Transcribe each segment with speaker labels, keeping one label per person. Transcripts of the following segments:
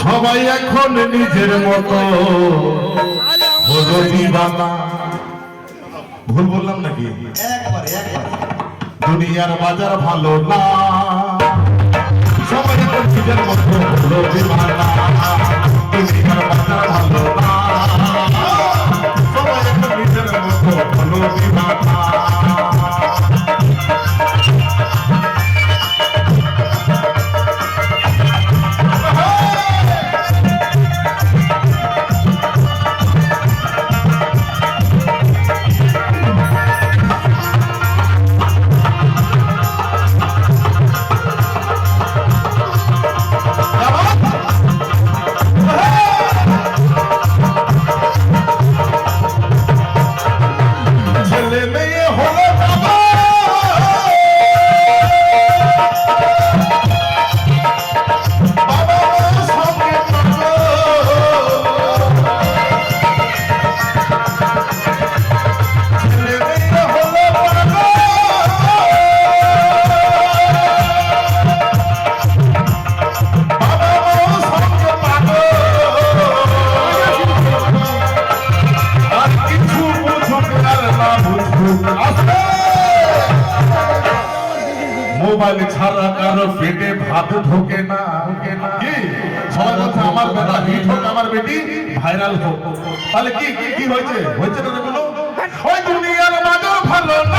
Speaker 1: সবাই এখন নিজের মতো হলো দিবানা। ভুল বললাম নাকি?
Speaker 2: একবারে
Speaker 1: দুনিয়ার বাজার ভালো না, সবাই এখন নিজের মতো হলো দিবানা। দুনিয়ার বাজার ভালো না, সবাই এখন নিজের মতো হলো দিবানা। মোবাইল ছাড়া কারো পেটে ভাত ঢোকে না। কি সবাই বলছে আমার বেটা হিট হোক, আমার বেটি ভাইরাল হোক। তাহলে কি কি হয়েছে? হয়েছে না বলো, ওই দুনিয়ার বাজার ভালো না,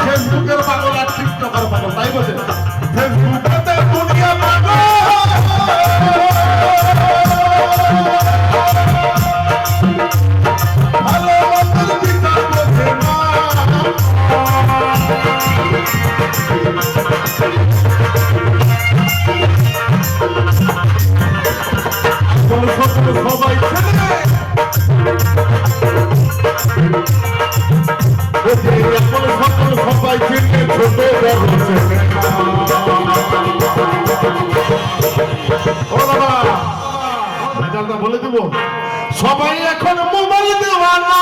Speaker 1: ফেসবুকের পাগল আর টিকটকের পাগল, তাই বলছে ফেসবুকেতে দুনিয়া পাগল, ভালো মন্দের বিচার বোঝে না। সবাই সবাই চিনলে ছোট ভেজালটা বলে দেব, সবাই এখন মোবাইল দেওয়ানা।